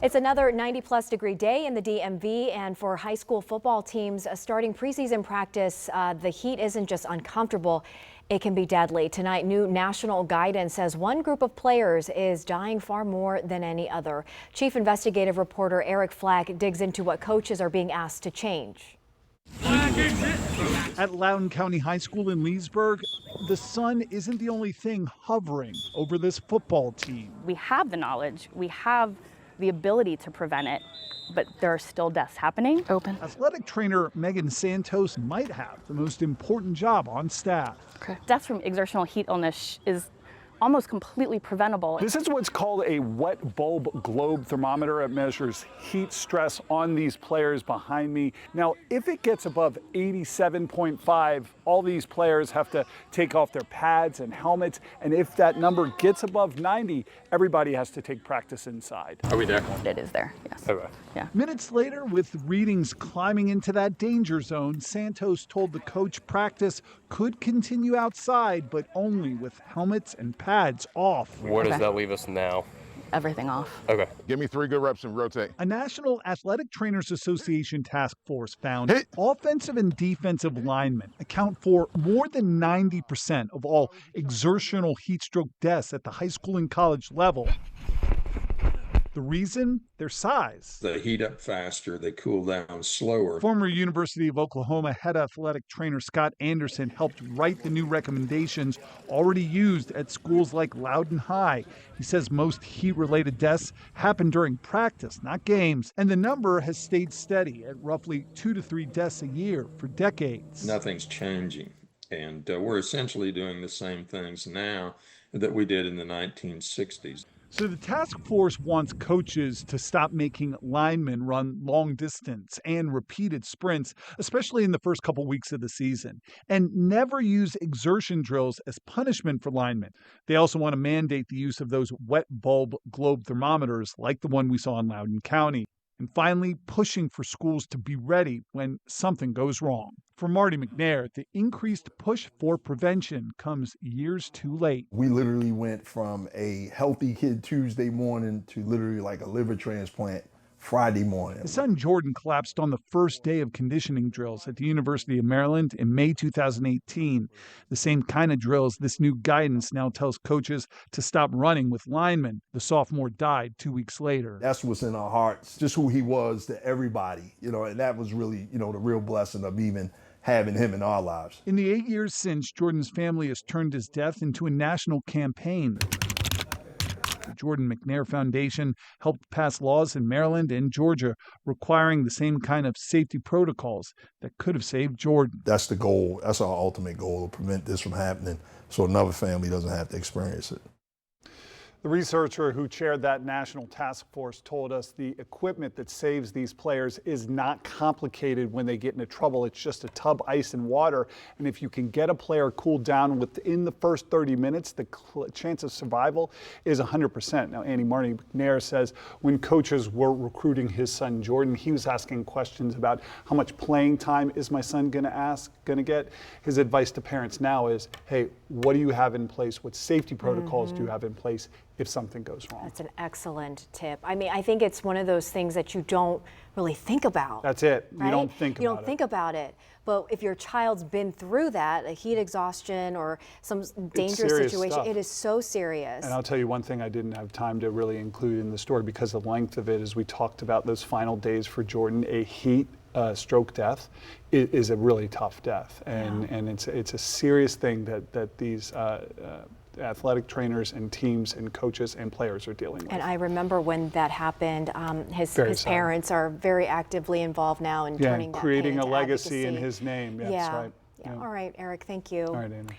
It's another 90-plus degree day in the DMV, and for high school football teams starting preseason practice, the heat isn't just uncomfortable, it can be deadly. Tonight, new national guidance says one group of players is dying far more than any other. Chief investigative reporter Eric Flack digs into what coaches are being asked to change. At Loudoun County High School in Leesburg, the sun isn't the only thing hovering over this football team. We have the knowledge, we have the ability to prevent it, but there are still deaths happening. Open. Athletic trainer Megan Santos might have the most important job on staff. Okay. Deaths from exertional heat illness is almost completely preventable. This is what's called a wet bulb globe thermometer. It measures heat stress on these players behind me. Now, if it gets above 87.5, all these players have to take off their pads and helmets. And if that number gets above 90, everybody has to take practice inside. Are we there? It is there, yes. Okay. Yeah. Minutes later, with readings climbing into that danger zone, Santos told the coach practice could continue outside, but only with helmets and pads off. Where does that leave us now? Everything off. Okay. Give me 3 good reps and rotate. A National Athletic Trainers Association task force found offensive and defensive linemen account for more than 90% of all exertional heat stroke deaths at the high school and college level. The reason? Their size. They heat up faster, they cool down slower. Former University of Oklahoma head athletic trainer Scott Anderson helped write the new recommendations already used at schools like Loudoun High. He says most heat-related deaths happen during practice, not games, and the number has stayed steady at roughly 2 to 3 deaths a year for decades. Nothing's changing, and we're essentially doing the same things now that we did in the 1960s. So the task force wants coaches to stop making linemen run long distance and repeated sprints, especially in the first couple weeks of the season, and never use exertion drills as punishment for linemen. They also want to mandate the use of those wet bulb globe thermometers like the one we saw in Loudoun County. And finally, pushing for schools to be ready when something goes wrong. For Marty McNair, the increased push for prevention comes years too late. We literally went from a healthy kid Tuesday morning to literally like a liver transplant Friday morning. His son Jordan collapsed on the first day of conditioning drills at the University of Maryland in May 2018. The same kind of drills this new guidance now tells coaches to stop running with linemen. The sophomore died 2 weeks later. That's what's in our hearts, just who he was to everybody, and that was really, the real blessing of even having him in our lives. In the 8 years since, Jordan's family has turned his death into a national campaign. The Jordan McNair Foundation helped pass laws in Maryland and Georgia requiring the same kind of safety protocols that could have saved Jordan. That's the goal. That's our ultimate goal, to prevent this from happening so another family doesn't have to experience it. The researcher who chaired that national task force told us the equipment that saves these players is not complicated when they get into trouble. It's just a tub, ice, and water. And if you can get a player cooled down within the first 30 minutes, the chance of survival is 100%. Now, Marty McNair says when coaches were recruiting his son Jordan, he was asking questions about how much playing time is my son going to get. His advice to parents now is, hey, what do you have in place? What safety protocols do you have in place if something goes wrong? That's an excellent tip. I mean, I think it's one of those things that you don't really think about. That's it. Right? You don't think about it. You don't think about it. But if your child's been through that, a heat exhaustion or some dangerous situation, stuff. It is so serious. And I'll tell you one thing I didn't have time to really include in the story because of the length of it, as we talked about those final days for Jordan, a heat stroke death is a really tough death. And it's a serious thing that these athletic trainers and teams and coaches and players are dealing with. And I remember when that happened, his parents are very actively involved now in turning that creating pain a into legacy in advocacy. his name. That's right. Yeah. All right, Eric, thank you. All right, Anna.